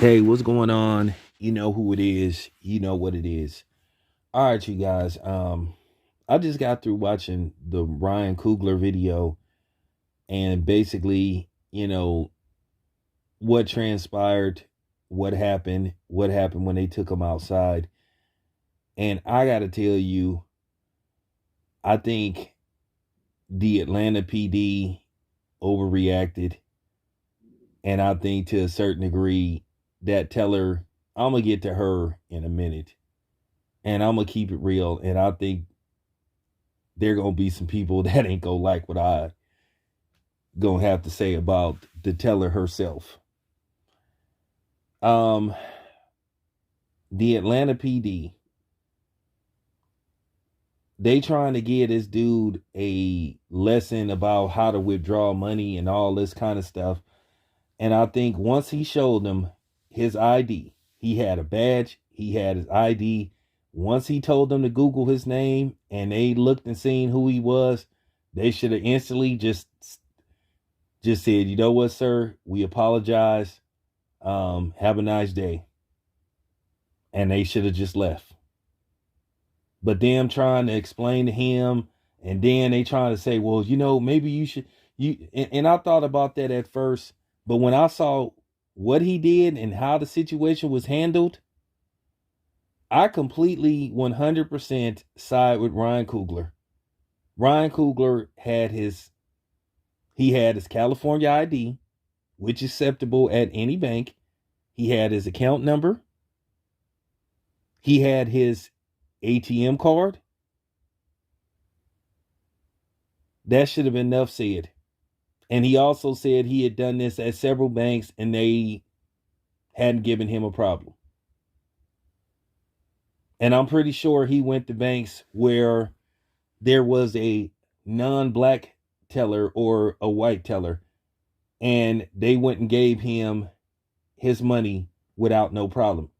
Hey, what's going on? You know who it is. You know what it is. All right, you guys. I just got through watching the Ryan Coogler video and basically, what transpired, what happened when they took him outside. And I got to tell you, I think the Atlanta PD overreacted. And I think to a certain degree, that teller, I'm going to get to her in a minute. And I'm gonna keep it real. And I think there gonna be some people that ain't gonna like what I gonna have to say about the teller herself. Um, the Atlanta PD, they trying to give this dude a lesson about how to withdraw money and all this kind of stuff. And I think once he showed them his ID, he had a badge, he had his ID. Once he told them to Google his name and they looked and seen who he was, they should have instantly just said, you know what, sir, we apologize. Have a nice day. And they should have just left. But them trying to explain to him, and then they trying to say, well, maybe you should and I thought about that at first, but when I saw what he did and how the situation was handled, I completely 100% side with Ryan Coogler. Ryan Coogler had his California ID, which is acceptable at any bank. He had his account number. He had his ATM card. That should have been enough said. And he also said he had done this at several banks and they hadn't given him a problem. And I'm pretty sure he went to banks where there was a non-black teller or a white teller, and they went and gave him his money without no problem.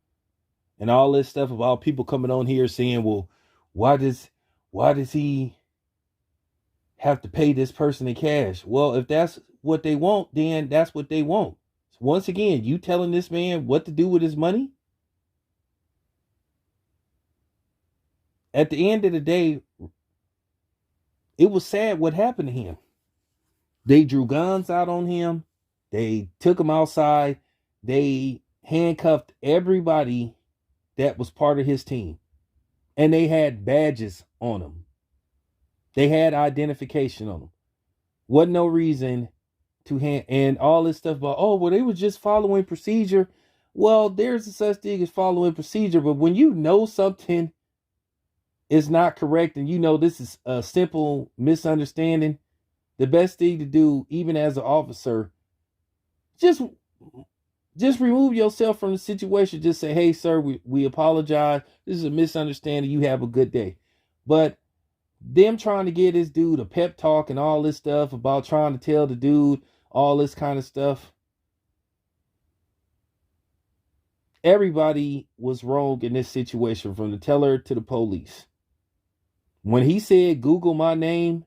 And all this stuff about people coming on here saying, well, why does he have to pay this person in cash? Well, if that's what they want, then that's what they want. Once again, you telling this man what to do with his money? At the end of the day, it was sad what happened to him. They drew guns out on him. They took him outside. They handcuffed everybody that was part of his team. And they had badges on them. They had identification on them. Wasn't no reason to hand, and all this stuff about, oh, well, they were just following procedure. Well, there's a such thing as following procedure, but when you know something is not correct and you know this is a simple misunderstanding, the best thing to do, even as an officer, just remove yourself from the situation. Just say, hey, sir, we apologize. This is a misunderstanding. You have a good day. But them trying to get this dude a pep talk and all this stuff about trying to tell the dude all this kind of stuff. Everybody was wrong in this situation, from the teller to the police. When he said, Google my name,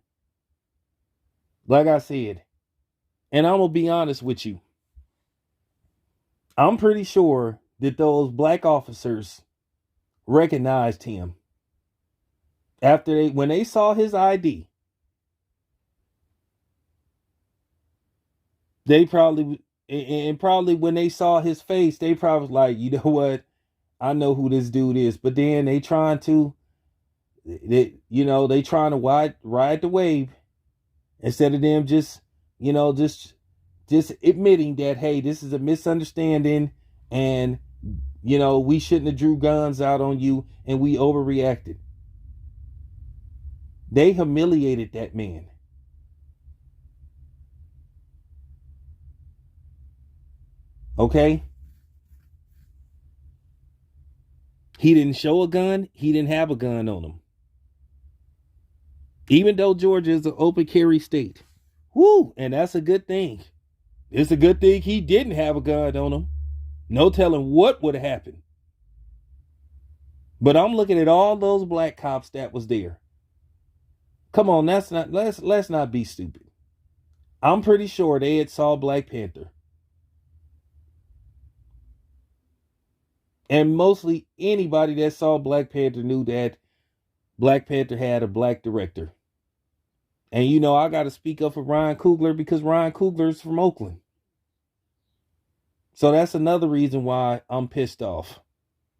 like I said, and I'm going to be honest with you, I'm pretty sure that those black officers recognized him when they saw his ID. They probably when they saw his face, they probably was like, you know what, I know who this dude is. But then they trying to ride the wave instead of them just admitting that, hey, this is a misunderstanding, and we shouldn't have drew guns out on you, and we overreacted. They humiliated that man. Okay? He didn't show a gun. He didn't have a gun on him. Even though Georgia is an open carry state. Woo! And that's a good thing. It's a good thing he didn't have a gun on him. No telling what would have happened. But I'm looking at all those black cops that was there. Come on, let's not be stupid. I'm pretty sure they had saw Black Panther. And mostly anybody that saw Black Panther knew that Black Panther had a black director. And I got to speak up for Ryan Coogler because Ryan Coogler is from Oakland. So that's another reason why I'm pissed off.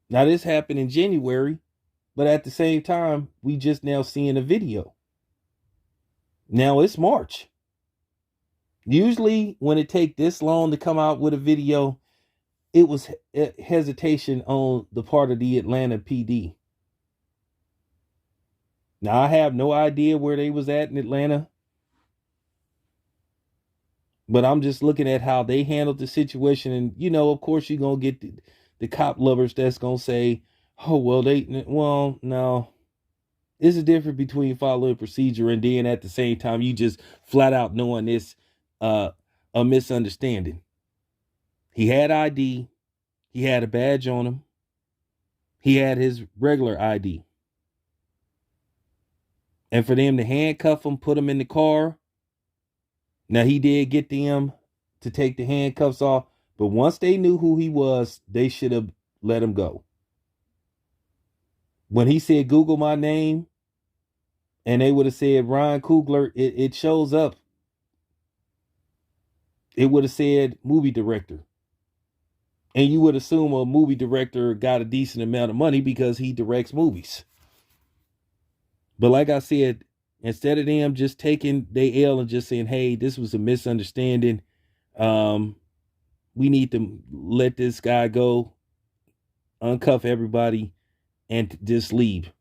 Now, this happened in January, but at the same time, we just now seeing a video. Now it's March. Usually when it take this long to come out with a video, it was hesitation on the part of the Atlanta PD. Now, I have no idea where they was at in Atlanta, but I'm just looking at how they handled the situation. And, of course, you're going to get the cop lovers that's going to say, oh, well, no. There's a difference between following procedure and then at the same time, you just flat out knowing it's a misunderstanding. He had ID. He had a badge on him. He had his regular ID. And for them to handcuff him, put him in the car. Now, he did get them to take the handcuffs off. But once they knew who he was, they should have let him go. When he said, Google my name, and they would have said Ryan Coogler, it shows up. It would have said movie director. And you would assume a movie director got a decent amount of money because he directs movies. But like I said, instead of them just taking their L and just saying, hey, this was a misunderstanding, we need to let this guy go, uncuff everybody, and just leave.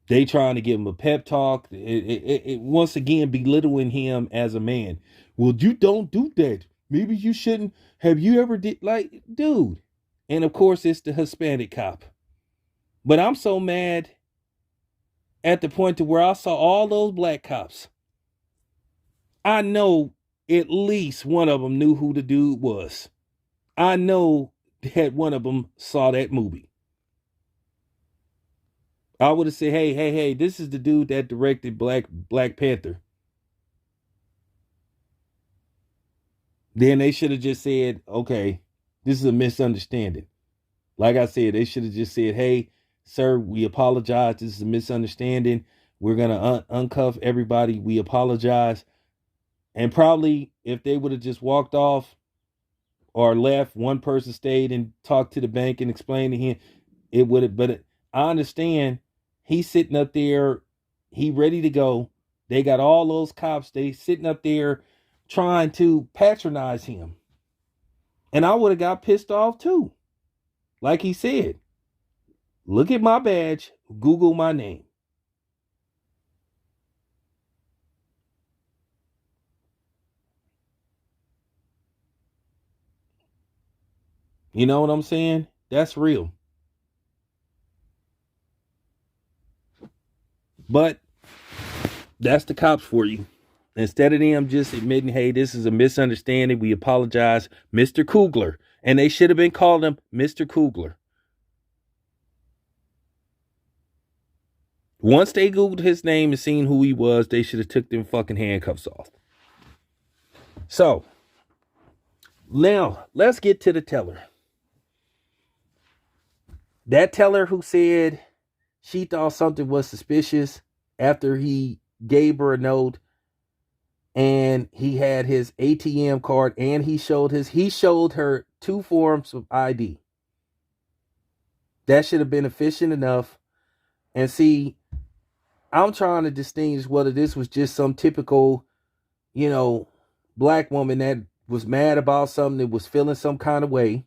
They trying to give him a pep talk. It once again belittling him as a man. Well, you don't do that. Maybe you shouldn't. Have you ever did like, dude? And of course, it's the Hispanic cop. But I'm so mad at the point to where I saw all those black cops. I know at least one of them knew who the dude was. I know that one of them saw that movie. I would have said, hey, this is the dude that directed Black Panther. Then they should have just said, okay, this is a misunderstanding. Like I said, they should have just said, hey, sir, we apologize. This is a misunderstanding. We're going to uncuff everybody. We apologize. And probably if they would have just walked off or left, one person stayed and talked to the bank and explained to him, it would have. But I understand he's sitting up there. He ready to go. They got all those cops. They sitting up there trying to patronize him. And I would have got pissed off too. Like he said, look at my badge, Google my name. You know what I'm saying? That's real. But that's the cops for you. Instead of them just admitting, hey, this is a misunderstanding, we apologize, Mr. Coogler. And they should have been calling him Mr. Coogler. Once they Googled his name and seen who he was, they should have took them fucking handcuffs off. So, now, let's get to the teller. That teller who said she thought something was suspicious after he gave her a note and he had his ATM card and he showed her 2 forms of ID. That should have been efficient enough. And see, I'm trying to distinguish whether this was just some typical, black woman that was mad about something, that was feeling some kind of way.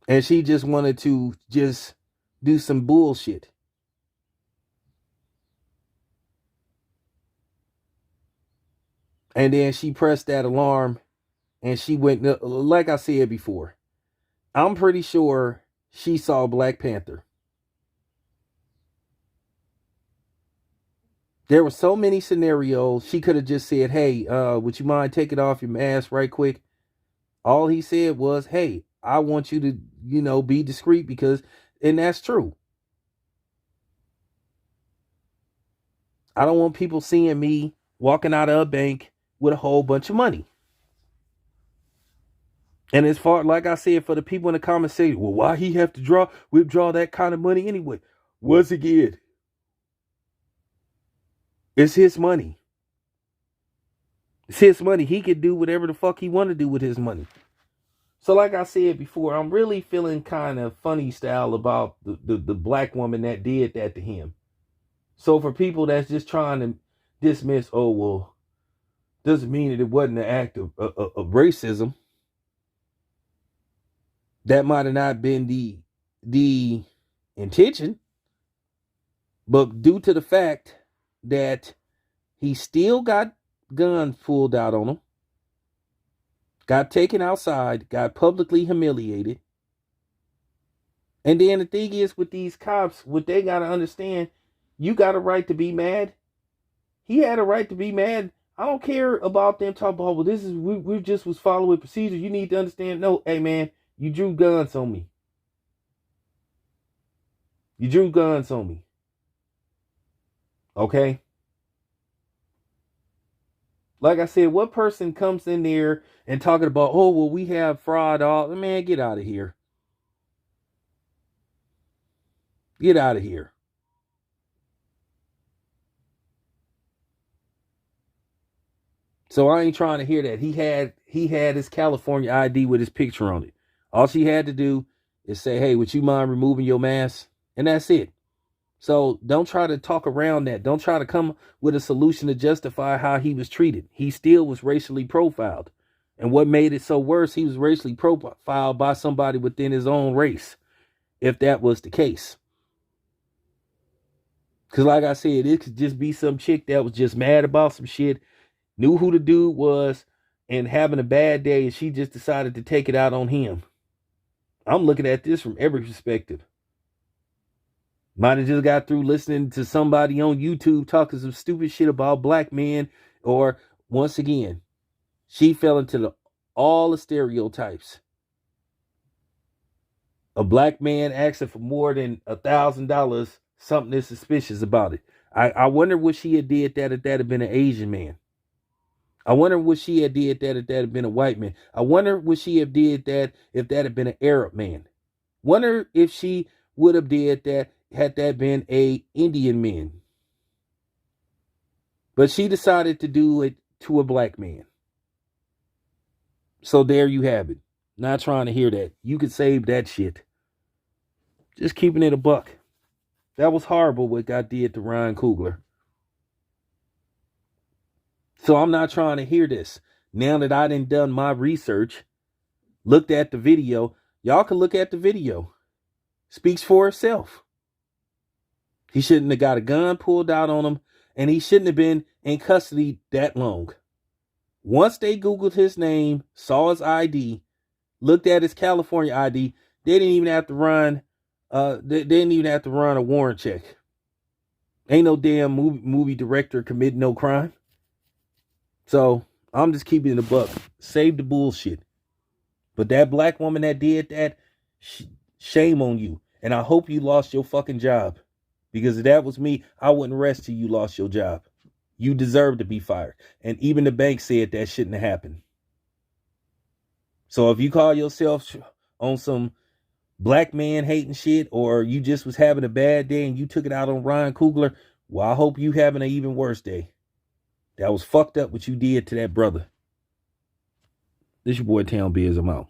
And she just wanted to just do some bullshit. And then she pressed that alarm and she went, like I said before, I'm pretty sure she saw Black Panther. There were so many scenarios. She could have just said, hey, would you mind taking off your mask right quick? All he said was, hey, I want you to, be discreet and that's true. I don't want people seeing me walking out of a bank with a whole bunch of money. And as far, like I said, for the people in the comments say, well, why he have to withdraw that kind of money anyway? Once again, it's his money. It's his money. He could do whatever the fuck he want to do with his money. So like I said before, I'm really feeling kind of funny style about the black woman that did that to him. So for people that's just trying to dismiss, oh, well, doesn't mean that it wasn't an act of racism. That might have not been the intention, but due to the fact that he still got guns pulled out on him, got taken outside, got publicly humiliated. And then the thing is with these cops, what they got to understand, you got a right to be mad. He had a right to be mad. I don't care about them talking about, well, this is, we just was following procedure. You need to understand, no, hey man, you drew guns on me. You drew guns on me. Okay? Like I said, what person comes in there and talking about, oh, well, we have fraud, all, man, get out of here. Get out of here. So I ain't trying to hear that. He had his California ID with his picture on it. All she had to do is say, hey, would you mind removing your mask? And that's it. So don't try to talk around that. Don't try to come with a solution to justify how he was treated. He still was racially profiled. And what made it so worse, he was racially profiled by somebody within his own race, if that was the case. Because like I said, it could just be some chick that was just mad about some shit, knew who the dude was, and having a bad day, and she just decided to take it out on him. I'm looking at this from every perspective. Might have just got through listening to somebody on YouTube talking some stupid shit about black men, or once again, she fell into all the stereotypes. A black man asking for more than $1,000, something is suspicious about it. I wonder what she had did that if that had been an Asian man. I wonder what she had did that if that had been a white man. I wonder what she had did that if that had been an Arab man. Wonder if she would have did that had that been a Indian man. But she decided to do it to a black man. So there you have it. Not trying to hear that. You could save that shit. Just keeping it a buck. That was horrible what God did to Ryan Coogler. So I'm not trying to hear this. Now that I done my research, looked at the video, y'all can look at the video. Speaks for itself. He shouldn't have got a gun pulled out on him, and he shouldn't have been in custody that long. Once they Googled his name, saw his ID, looked at his California ID, they didn't even have to run a warrant check. Ain't no damn movie director committing no crime. So I'm just keeping it a buck. Save the bullshit. But that black woman that did that, shame on you. And I hope you lost your fucking job. Because if that was me, I wouldn't rest till you lost your job. You deserve to be fired. And even the bank said that shouldn't have happened. So if you call yourself on some black man hating shit, or you just was having a bad day and you took it out on Ryan Coogler, well, I hope you having an even worse day. That was fucked up what you did to that brother. This your boy Town Biz. I'm out.